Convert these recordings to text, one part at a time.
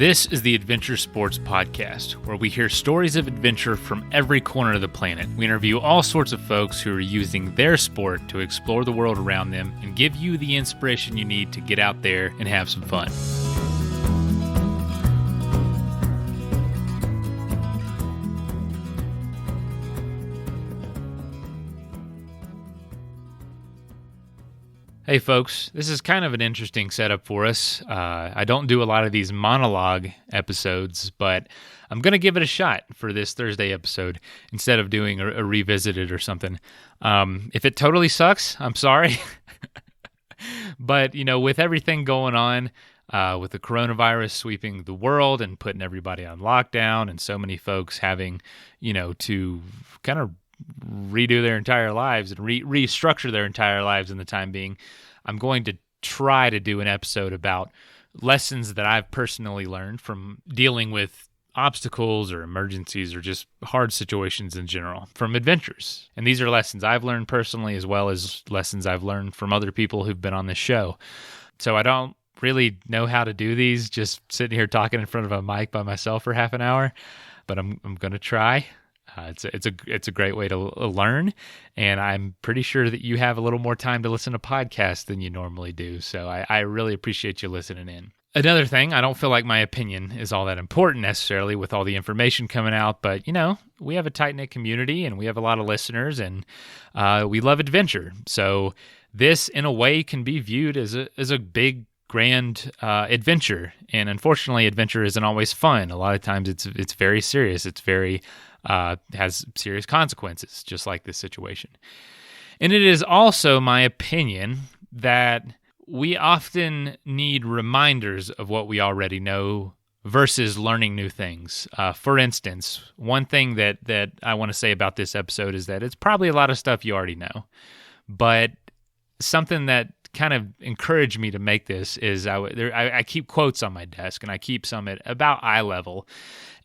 This is the Adventure Sports Podcast, where we hear stories of adventure from every corner of the planet. We interview all sorts of folks who are using their sport to explore the world around them and give you the inspiration you need to get out there and have some fun. Hey folks, this is kind of an interesting setup for us. I don't do a lot of these monologue episodes, but I'm going to give it a shot for this Thursday episode instead of doing a revisited or something. If it totally sucks, I'm sorry. But, with everything going on, with the coronavirus sweeping the world and putting everybody on lockdown and so many folks having, to kind of redo their entire lives and restructure their entire lives in the time being, I'm going to try to do an episode about lessons that I've personally learned from dealing with obstacles or emergencies or just hard situations in general from adventures. And these are lessons I've learned personally as well as lessons I've learned from other people who've been on this show. So I don't really know how to do these, just sitting here talking in front of a mic by myself for half an hour, but I'm going to try. It's a great way to learn, and I'm pretty sure that you have a little more time to listen to podcasts than you normally do, so I really appreciate you listening in. Another thing, I don't feel like my opinion is all that important necessarily with all the information coming out, but, we have a tight-knit community, and we have a lot of listeners, and we love adventure, so this, in a way, can be viewed as a big, grand adventure, and unfortunately, adventure isn't always fun. A lot of times it's very serious. It's very has serious consequences, just like this situation. And it is also my opinion that we often need reminders of what we already know versus learning new things. For instance, one thing that I want to say about this episode is that it's probably a lot of stuff you already know, but something that kind of encouraged me to make this is I keep quotes on my desk, and I keep some at about eye level,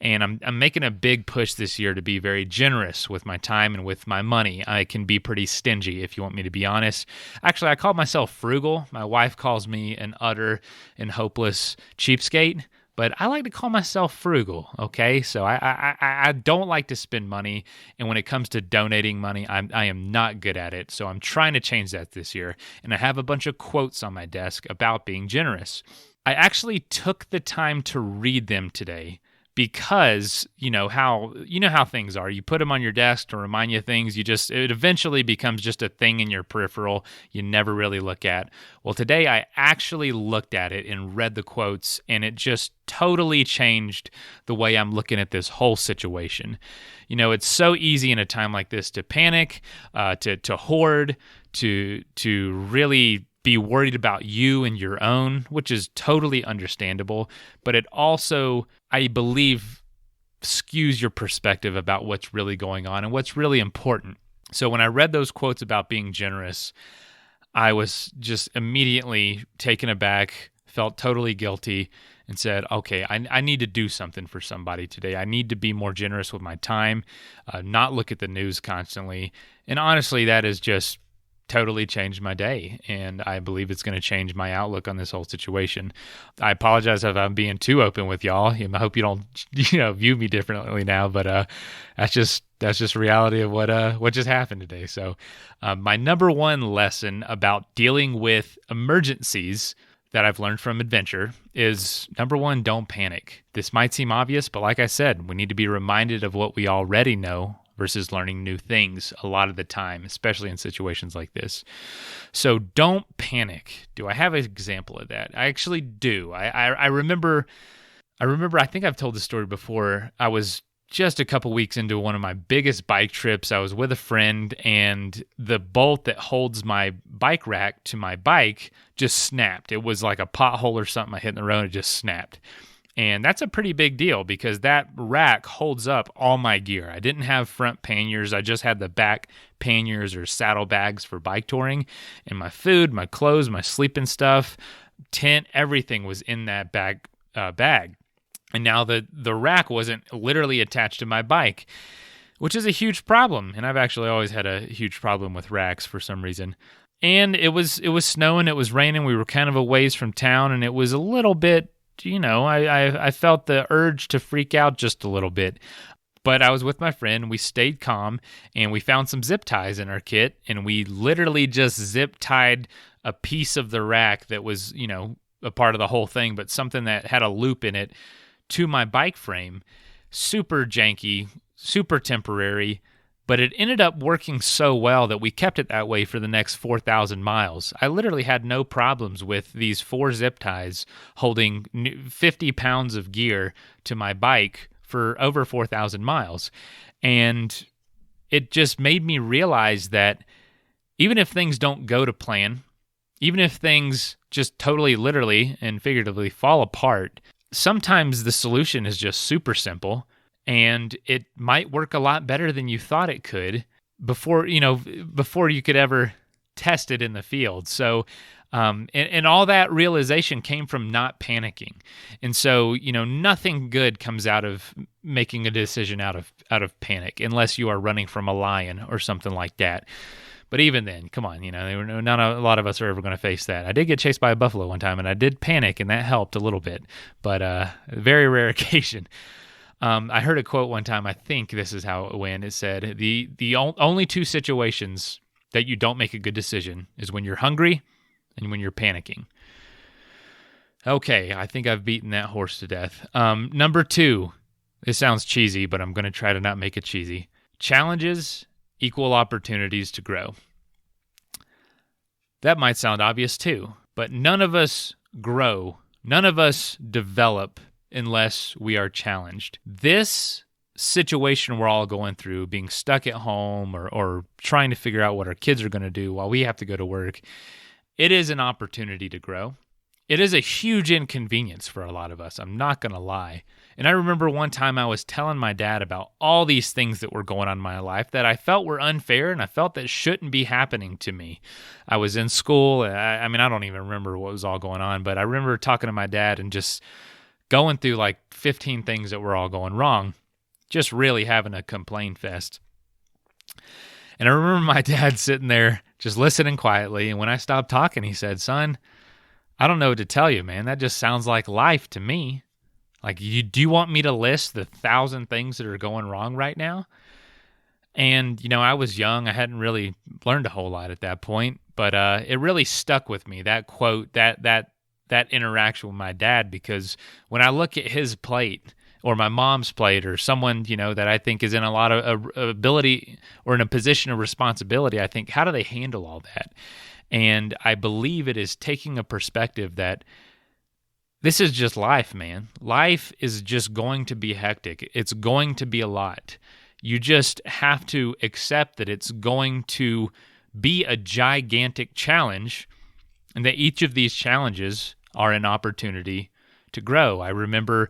and I'm making a big push this year to be very generous with my time and with my money. I can be pretty stingy, if you want me to be honest. Actually, I call myself frugal. My wife calls me an utter and hopeless cheapskate, but I like to call myself frugal, okay? So I don't like to spend money, and when it comes to donating money, I am not good at it, so I'm trying to change that this year, and I have a bunch of quotes on my desk about being generous. I actually took the time to read them today because how things are. You put them on your desk to remind you of things. It eventually becomes just a thing in your peripheral you never really look at. Well, today I actually looked at it and read the quotes, and it just totally changed the way I'm looking at this whole situation. It's so easy in a time like this to panic, to hoard, to really be worried about you and your own, which is totally understandable, but it also, I believe, skews your perspective about what's really going on and what's really important. So when I read those quotes about being generous, I was just immediately taken aback, felt totally guilty, and said, okay, I need to do something for somebody today. I need to be more generous with my time, not look at the news constantly. And honestly, that has just totally changed my day, and I believe it's going to change my outlook on this whole situation. I apologize if I'm being too open with y'all. I hope you don't, view me differently now, but that's just reality of what just happened today. So, my number one lesson about dealing with emergencies that I've learned from adventure is, number one, don't panic. This might seem obvious, but like I said, we need to be reminded of what we already know versus learning new things a lot of the time, especially in situations like this. So don't panic. Do I have an example of that? I actually do. I remember, I think I've told this story before. I was just a couple weeks into one of my biggest bike trips. I was with a friend, and the bolt that holds my bike rack to my bike just snapped. It was like a pothole or something I hit in the road, and it just snapped. And that's a pretty big deal because that rack holds up all my gear. I didn't have front panniers. I just had the back panniers or saddlebags for bike touring. And my food, my clothes, my sleeping stuff, tent, everything was in that bag. And now the rack wasn't literally attached to my bike, which is a huge problem. And I've actually always had a huge problem with racks for some reason. And it was snowing, it was raining. We were kind of a ways from town, and it was a little bit I felt the urge to freak out just a little bit. But I was with my friend, we stayed calm, and we found some zip ties in our kit, and we literally just zip tied a piece of the rack that was, a part of the whole thing, but something that had a loop in it to my bike frame. Super janky, super temporary, but it ended up working so well that we kept it that way for the next 4,000 miles. I literally had no problems with these 4 zip ties holding 50 pounds of gear to my bike for over 4,000 miles. And it just made me realize that even if things don't go to plan, even if things just totally, literally, and figuratively fall apart, sometimes the solution is just super simple, and it might work a lot better than you thought it could before you could ever test it in the field. So, and all that realization came from not panicking. And so, nothing good comes out of making a decision out of panic, unless you are running from a lion or something like that. But even then, come on, not a lot of us are ever going to face that. I did get chased by a buffalo one time, and I did panic, and that helped a little bit, but very rare occasion. I heard a quote one time. I think this is how it went. It said, the only 2 situations that you don't make a good decision is when you're hungry and when you're panicking. Okay, I think I've beaten that horse to death. Number 2, this sounds cheesy, but I'm going to try to not make it cheesy. Challenges equal opportunities to grow. That might sound obvious too, but none of us grow, none of us develop unless we are challenged. This situation we're all going through, being stuck at home or trying to figure out what our kids are going to do while we have to go to work, it is an opportunity to grow. It is a huge inconvenience for a lot of us, I'm not going to lie. And I remember one time I was telling my dad about all these things that were going on in my life that I felt were unfair and I felt that shouldn't be happening to me. I was in school. I don't even remember what was all going on, but I remember talking to my dad and just going through like 15 things that were all going wrong, just really having a complain fest. And I remember my dad sitting there just listening quietly, and when I stopped talking, he said, "Son, I don't know what to tell you, man. That just sounds like life to me. Like, do you want me to list the 1,000 things that are going wrong right now?" And, I was young. I hadn't really learned a whole lot at that point, but it really stuck with me, that quote, that interaction with my dad, because when I look at his plate or my mom's plate or someone, that I think is in a lot of ability or in a position of responsibility, I think, how do they handle all that? And I believe it is taking a perspective that this is just life, man. Life is just going to be hectic. It's going to be a lot. You just have to accept that it's going to be a gigantic challenge, and that each of these challenges are an opportunity to grow. I remember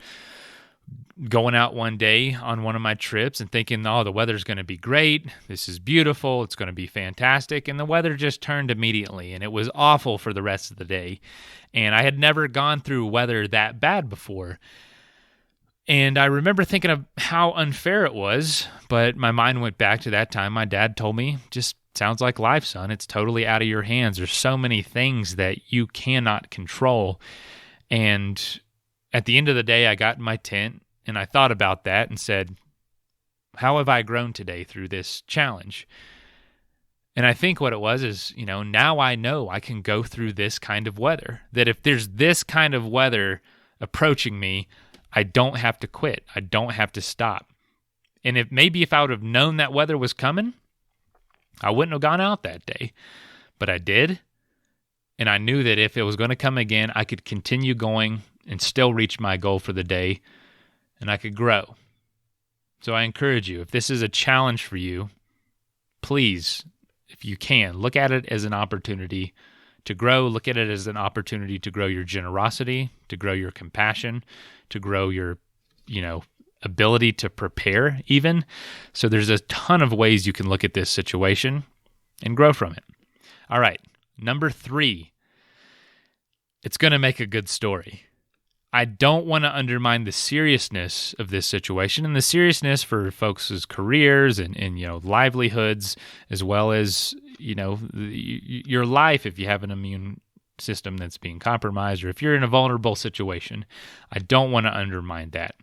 going out one day on one of my trips and thinking, oh, the weather's going to be great. This is beautiful. It's going to be fantastic. And the weather just turned immediately, and it was awful for the rest of the day. And I had never gone through weather that bad before. And I remember thinking of how unfair it was, but my mind went back to that time. My dad told me, just sounds like life, son. It's totally out of your hands. There's so many things that you cannot control. And at the end of the day, I got in my tent and I thought about that and said, how have I grown today through this challenge? And I think what it was is, now I know I can go through this kind of weather, that if there's this kind of weather approaching me, I don't have to quit. I don't have to stop. And if I would have known that weather was coming, I wouldn't have gone out that day. But I did. And I knew that if it was going to come again, I could continue going and still reach my goal for the day, and I could grow. So I encourage you, if this is a challenge for you, please, if you can, look at it as an opportunity to grow. Look at it as an opportunity to grow your generosity, to grow your compassion, to grow your, ability to prepare even. So there's a ton of ways you can look at this situation and grow from it. All right, number 3, it's going to make a good story. I don't want to undermine the seriousness of this situation and the seriousness for folks' careers and livelihoods, as well as, your life if you have an system that's being compromised, or if you're in a vulnerable situation. I don't want to undermine that.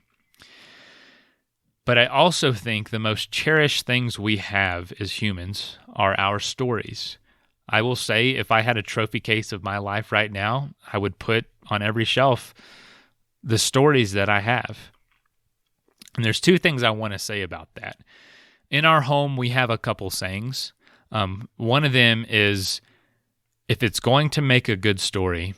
But I also think the most cherished things we have as humans are our stories. I will say, if I had a trophy case of my life right now, I would put on every shelf the stories that I have. And there's two things I want to say about that. In our home, we have a couple sayings. One of them is, if it's going to make a good story,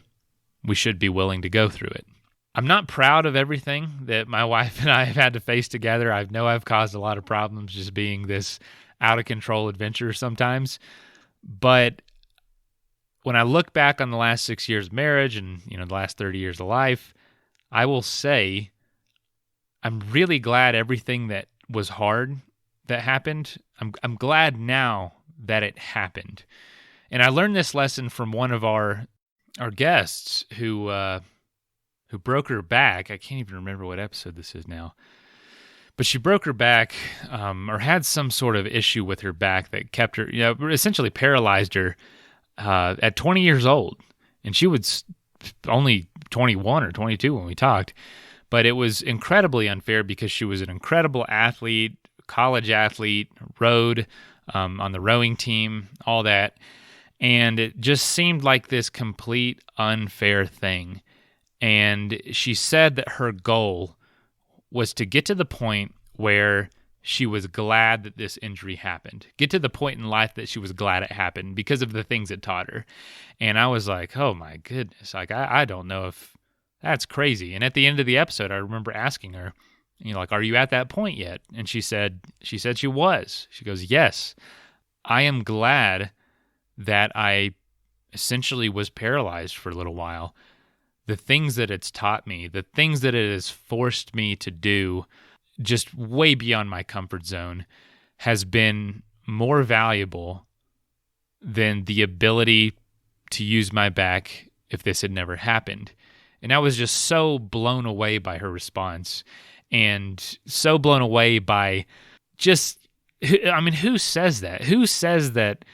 we should be willing to go through it. I'm not proud of everything that my wife and I have had to face together. I know I've caused a lot of problems just being this out-of-control adventurer sometimes. But when I look back on the last 6 years of marriage and the last 30 years of life, I will say I'm really glad everything that was hard that happened. I'm glad now that it happened. And I learned this lesson from one of our guests who broke her back. I can't even remember what episode this is now. But she broke her back or had some sort of issue with her back that kept her, essentially paralyzed her at 20 years old. And she was only 21 or 22 when we talked. But it was incredibly unfair because she was an incredible athlete, college athlete, rowed on the rowing team, all that. And it just seemed like this complete unfair thing. And she said that her goal was to get to the point where she was glad that this injury happened. Get to the point in life that she was glad it happened because of the things it taught her. And I was like, oh my goodness, like I don't know if that's crazy. And at the end of the episode, I remember asking her, are you at that point yet? And she said she was. She goes, yes, I am glad that I essentially was paralyzed for a little while. The things that it's taught me, the things that it has forced me to do just way beyond my comfort zone has been more valuable than the ability to use my back if this had never happened. And I was just so blown away by her response and so blown away by who says that? Who says that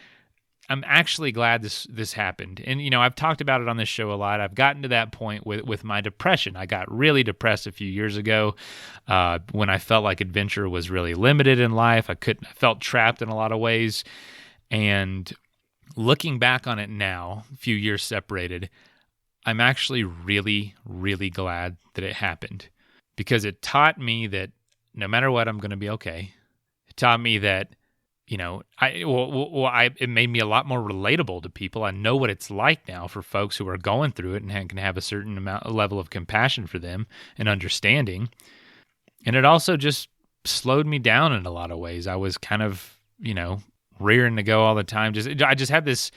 I'm actually glad this happened? And, I've talked about it on this show a lot. I've gotten to that point with my depression. I got really depressed a few years ago when I felt like adventure was really limited in life. I felt trapped in a lot of ways. And looking back on it now, a few years separated, I'm actually really, really glad that it happened because it taught me that no matter what, I'm going to be okay. It taught me that it made me a lot more relatable to people. I know what it's like now for folks who are going through it and can have a certain level of compassion for them and understanding. And it also just slowed me down in a lot of ways. I was kind of, rearing to go all the time. I just had this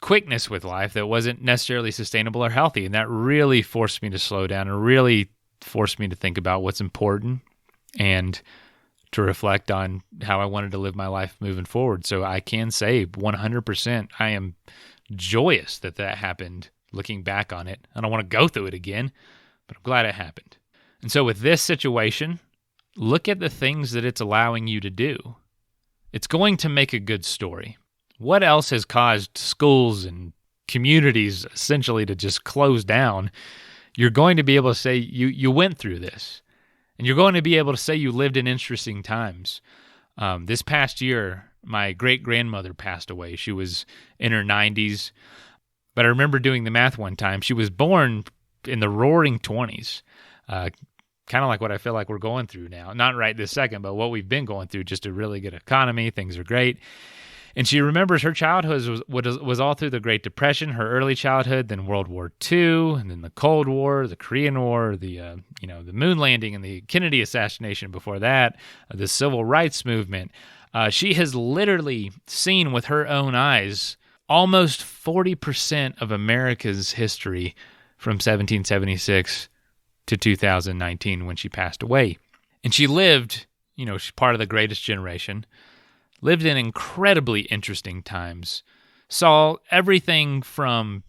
quickness with life that wasn't necessarily sustainable or healthy. And that really forced me to slow down and really forced me to think about what's important and to reflect on how I wanted to live my life moving forward. So I can say 100% I am joyous that happened looking back on it. I don't want to go through it again, but I'm glad it happened. And so with this situation, look at the things that it's allowing you to do. It's going to make a good story. What else has caused schools and communities essentially to just close down? You're going to be able to say you went through this. And you're going to be able to say you lived in interesting times. This past year, my great-grandmother passed away. She was in her 90s. But I remember doing the math one time. She was born in the roaring 20s. Kind of like what I feel like we're going through now. Not right this second, but what we've been going through. Just a really good economy. Things are great. And she remembers her childhood was all through the Great Depression, her early childhood, then World War II, and then the Cold War, the Korean War, the moon landing and the Kennedy assassination before that, the Civil Rights Movement. She has literally seen with her own eyes almost 40% of America's history from 1776 to 2019 when she passed away. And she lived, she's part of the greatest generation, lived in incredibly interesting times, saw everything from,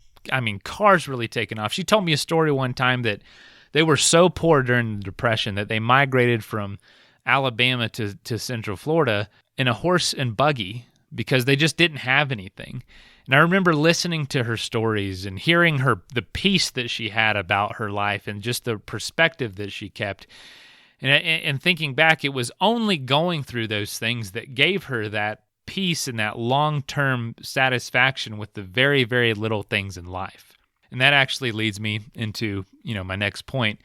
cars really taking off. She told me a story one time that they were so poor during the Depression that they migrated from Alabama to Central Florida in a horse and buggy because they just didn't have anything. And I remember listening to her stories and hearing the peace that she had about her life and just the perspective that she kept. And thinking back, it was only going through those things that gave her that peace and that long-term satisfaction with the very, very little things in life. And that actually leads me into, my next point.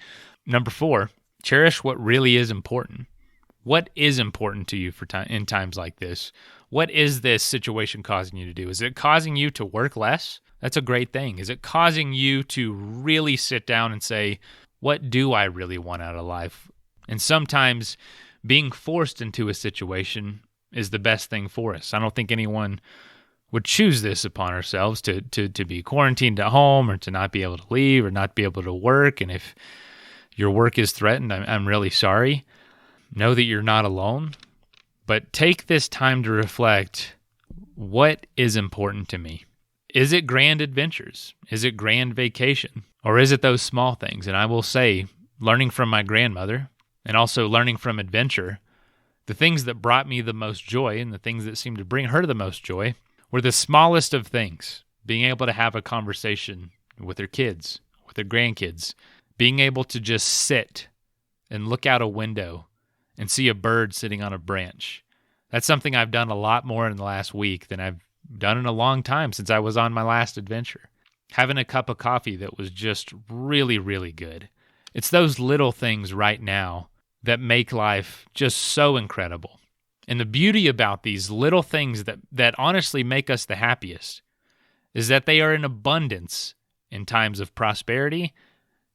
Number 4, cherish what really is important. What is important to you in times like this? What is this situation causing you to do? Is it causing you to work less? That's a great thing. Is it causing you to really sit down and say, what do I really want out of life? And sometimes being forced into a situation is the best thing for us. I don't think anyone would choose this upon ourselves to be quarantined at home or to not be able to leave or not be able to work. And if your work is threatened, I'm really sorry. Know that you're not alone. But take this time to reflect, what is important to me? Is it grand adventures? Is it grand vacation? Or is it those small things? And I will say, learning from my grandmother and also learning from adventure, the things that brought me the most joy and the things that seemed to bring her the most joy were the smallest of things. Being able to have a conversation with her kids, with her grandkids, being able to just sit and look out a window and see a bird sitting on a branch. That's something I've done a lot more in the last week than I've done in a long time since I was on my last adventure. Having a cup of coffee that was just really, really good. It's those little things right now that make life just so incredible. And the beauty about these little things that honestly make us the happiest is that they are in abundance in times of prosperity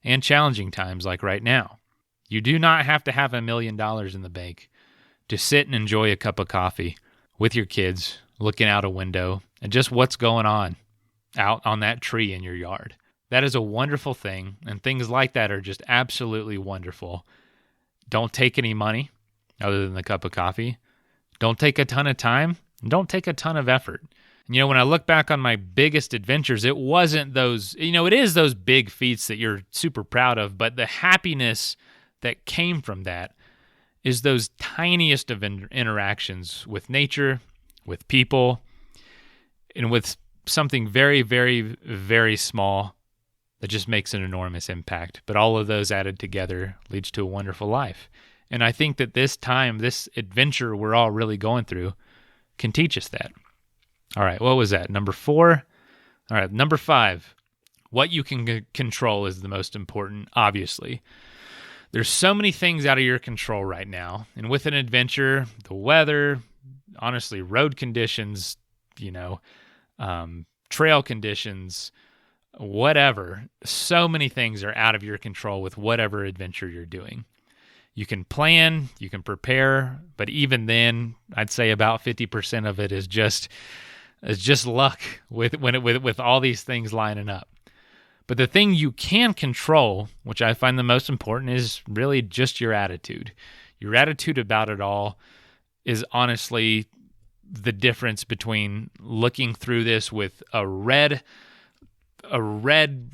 and challenging times like right now. You do not have to have $1 million in the bank to sit and enjoy a cup of coffee with your kids, looking out a window, and just what's going on out on that tree in your yard. That is a wonderful thing, and things like that are just absolutely wonderful. Don't take any money other than the cup of coffee. Don't take a ton of time, and don't take a ton of effort. And, when I look back on my biggest adventures, it wasn't those, it is those big feats that you're super proud of, but the happiness that came from that is those tiniest of interactions with nature, with people, and with something very, very, very small that just makes an enormous impact. But all of those added together leads to a wonderful life. And I think that this time, this adventure we're all really going through can teach us that. All right, what was that? Number 4? All right, number 5. What you can control is the most important, obviously. There's so many things out of your control right now. And with an adventure, the weather, honestly, road conditions, trail conditions, whatever. So many things are out of your control with whatever adventure you're doing. You can plan, you can prepare, but even then, I'd say about 50% of it is just luck with all these things lining up. But the thing you can control, which I find the most important, is really just your attitude. Your attitude about it all is honestly the difference between looking through this with a red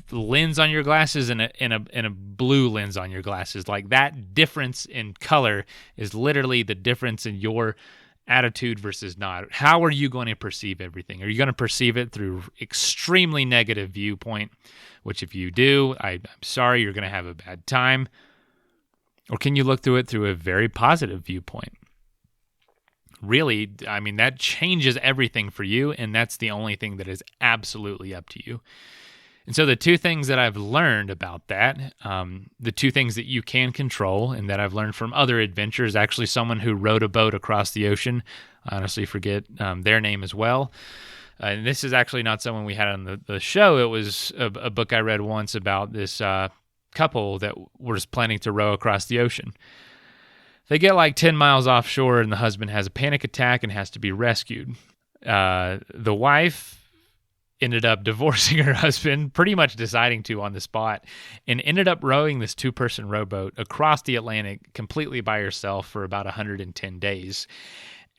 lens on your glasses and a blue lens on your glasses. Like, that difference in color is literally the difference in your attitude versus not. How are you going to perceive everything? Are you going to perceive it through extremely negative viewpoint, which if you do, I'm sorry, you're going to have a bad time? Or can you look through it through a very positive viewpoint? Really, that changes everything for you, and that's the only thing that is absolutely up to you. And so the two things that I've learned about that, the two things that you can control and that I've learned from other adventures, actually someone who rowed a boat across the ocean, I honestly forget their name as well. And this is actually not someone we had on the show. It was a book I read once about this couple that was planning to row across the ocean. They get like 10 miles offshore and the husband has a panic attack and has to be rescued. The wife ended up divorcing her husband, pretty much deciding to on the spot, and ended up rowing this 2-person rowboat across the Atlantic completely by herself for about 110 days.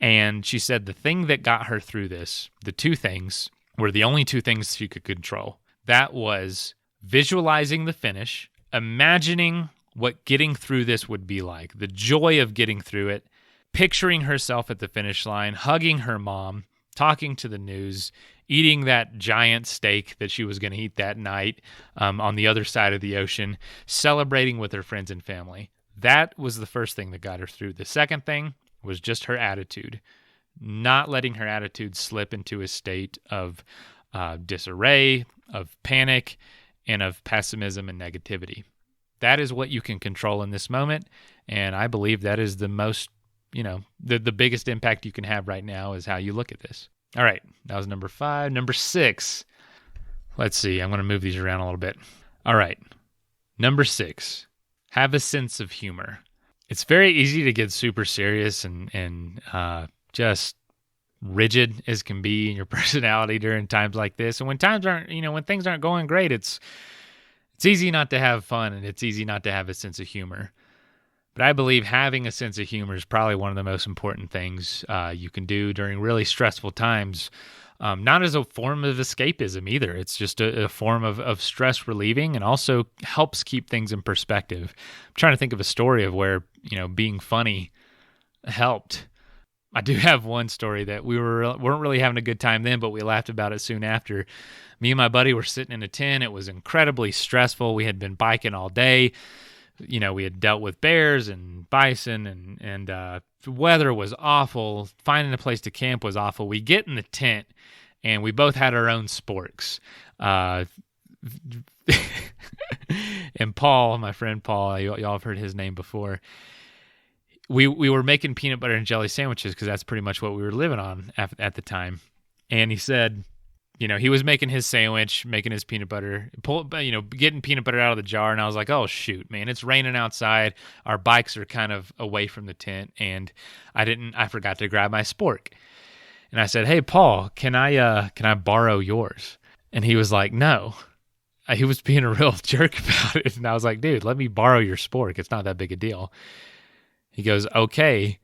And she said the thing that got her through this, the two things, were the only two things she could control. That was visualizing the finish, imagining what getting through this would be like, the joy of getting through it, picturing herself at the finish line, hugging her mom, talking to the news, eating that giant steak that she was going to eat that night on the other side of the ocean, celebrating with her friends and family. That was the first thing that got her through. The second thing was just her attitude, not letting her attitude slip into a state of disarray, of panic, and of pessimism and negativity. That is what you can control in this moment, and I believe that is the most, the biggest impact you can have right now is how you look at this. All right, that was number 5. Number 6, let's see, I'm going to move these around a little bit. All right, number 6, have a sense of humor. It's very easy to get super serious and just rigid as can be in your personality during times like this. And when times aren't, when things aren't going great, it's easy not to have fun and it's easy not to have a sense of humor. But I believe having a sense of humor is probably one of the most important things you can do during really stressful times. Not as a form of escapism either. It's just a form of stress relieving and also helps keep things in perspective. I'm trying to think of a story of where, being funny helped. I do have one story that we weren't really having a good time then, but we laughed about it soon after. Me and my buddy were sitting in a tent. It was incredibly stressful. We had been biking all day. We had dealt with bears and bison and the weather was awful. Finding a place to camp was awful. We get in the tent and we both had our own sporks. And Paul, my friend Paul, y'all have heard his name before. We were making peanut butter and jelly sandwiches because that's pretty much what we were living on at the time. And he said, he was making his sandwich, making his peanut butter, getting peanut butter out of the jar. And I was like, oh, shoot, man, it's raining outside. Our bikes are kind of away from the tent. And I forgot to grab my spork. And I said, hey, Paul, can I borrow yours? And he was like, no. He was being a real jerk about it. And I was like, dude, let me borrow your spork. It's not that big a deal. He goes, okay,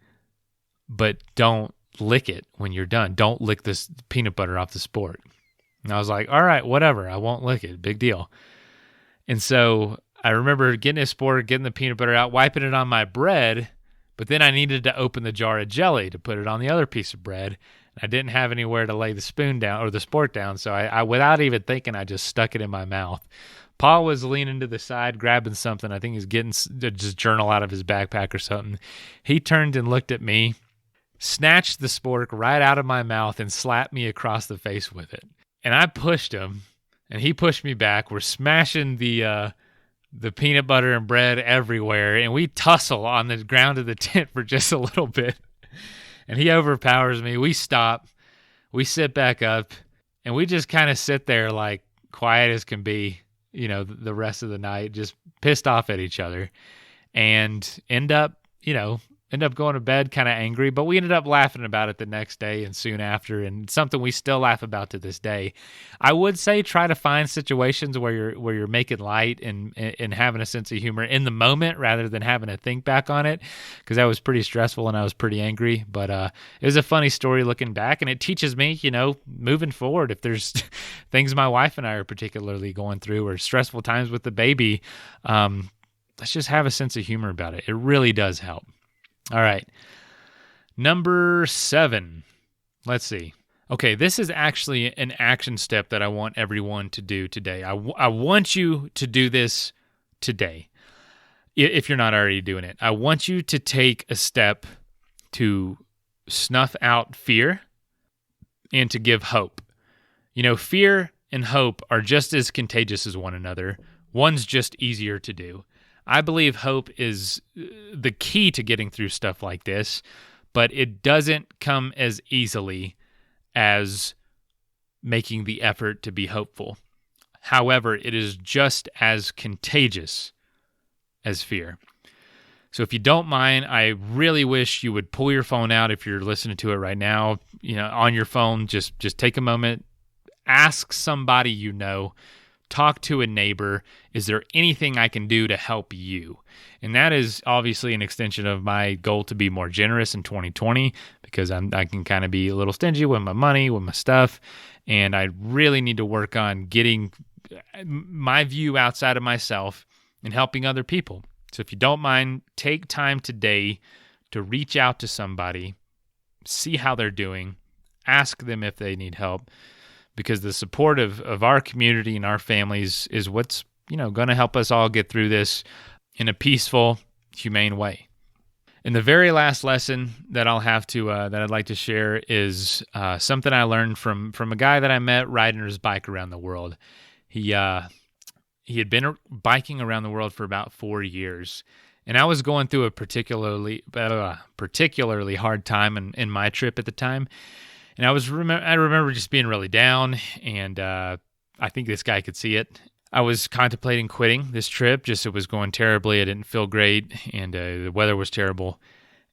but don't lick it when you're done. Don't lick this peanut butter off the spork. And I was like, all right, whatever. I won't lick it. Big deal. And so I remember getting his spork, getting the peanut butter out, wiping it on my bread, but then I needed to open the jar of jelly to put it on the other piece of bread. I didn't have anywhere to lay the spoon down or the spork down, so I without even thinking, I just stuck it in my mouth. Paul was leaning to the side, grabbing something. I think he's getting just journal out of his backpack or something. He turned and looked at me, snatched the spork right out of my mouth, and slapped me across the face with it. And I pushed him, and he pushed me back. We're smashing the peanut butter and bread everywhere, and we tussle on the ground of the tent for just a little bit. And he overpowers me. We stop. We sit back up, and we just kind of sit there like quiet as can be, the rest of the night, just pissed off at each other, and end up going to bed kind of angry, but we ended up laughing about it the next day and soon after, and something we still laugh about to this day. I would say try to find situations where you're making light and having a sense of humor in the moment rather than having to think back on it, because that was pretty stressful and I was pretty angry. But it was a funny story looking back, and it teaches me, moving forward, if there's things my wife and I are particularly going through or stressful times with the baby, let's just have a sense of humor about it. It really does help. All right. Number 7. Let's see. Okay, this is actually an action step that I want everyone to do today. I want you to do this today, if you're not already doing it. I want you to take a step to snuff out fear and to give hope. Fear and hope are just as contagious as one another. One's just easier to do. I believe hope is the key to getting through stuff like this, but it doesn't come as easily as making the effort to be hopeful. However, it is just as contagious as fear. So if you don't mind, I really wish you would pull your phone out if you're listening to it right now, on your phone, just take a moment, ask somebody talk to a neighbor. Is there anything I can do to help you? And that is obviously an extension of my goal to be more generous in 2020, because I can kind of be a little stingy with my money, with my stuff. And I really need to work on getting my view outside of myself and helping other people. So if you don't mind, take time today to reach out to somebody, see how they're doing, ask them if they need help, because the support of our community and our families is what's, going to help us all get through this in a peaceful, humane way. And the very last lesson that I'll have to that I'd like to share is something I learned from a guy that I met riding his bike around the world. He had been biking around the world for about 4 years, and I was going through a particularly hard time in my trip at the time. And I remember just being really down, and I think this guy could see it. I was contemplating quitting this trip, just it was going terribly. I didn't feel great, and the weather was terrible.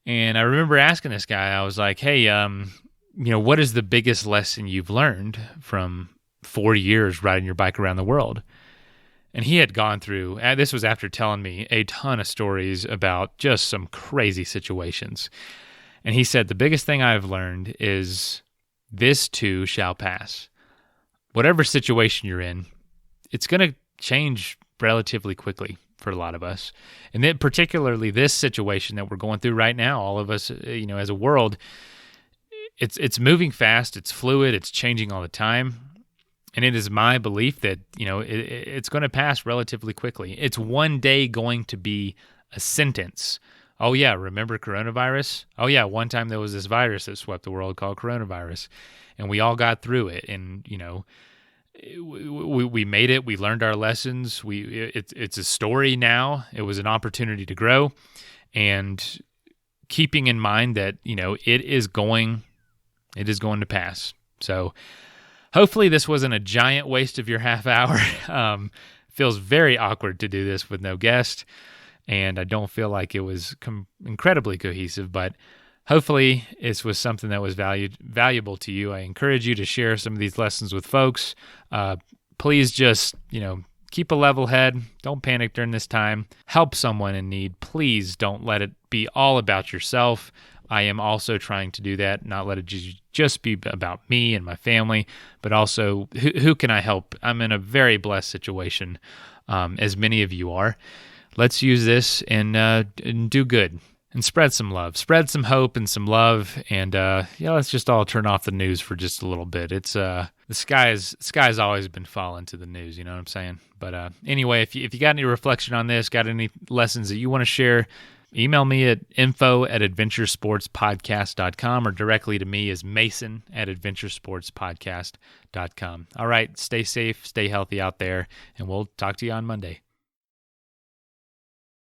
And I remember asking this guy, I was like, hey, what is the biggest lesson you've learned from 4 years riding your bike around the world? And he had gone through, this was after telling me a ton of stories about just some crazy situations. And he said, the biggest thing I've learned is this too shall pass. Whatever situation you're in, it's going to change relatively quickly for a lot of us. And then particularly this situation that we're going through right now, all of us, as a world, it's moving fast, it's fluid, it's changing all the time. And it is my belief that, it's going to pass relatively quickly. It's one day going to be a sentence. Oh, yeah, remember coronavirus? Oh, yeah, one time there was this virus that swept the world called coronavirus, and we all got through it. And, we made it. We learned our lessons. It's a story now. It was an opportunity to grow, and keeping in mind that, it is going to pass. So hopefully this wasn't a giant waste of your half hour. Feels very awkward to do this with no guest, and I don't feel like it was incredibly cohesive, but hopefully this was something that was valuable to you. I encourage you to share some of these lessons with folks. Please just, keep a level head. Don't panic during this time. Help someone in need. Please don't let it be all about yourself. I am also trying to do that, not let it just be about me and my family, but also who can I help? I'm in a very blessed situation, as many of you are. Let's use this and do good and spread some love, spread some hope and some love. And let's just all turn off the news for just a little bit. It's the sky's always been falling to the news. You know what I'm saying? But anyway, if you got any reflection on this, got any lessons that you want to share, email me at info@adventuresportspodcast.com or directly to me as mason@adventuresportspodcast.com. All right, stay safe, stay healthy out there, and we'll talk to you on Monday.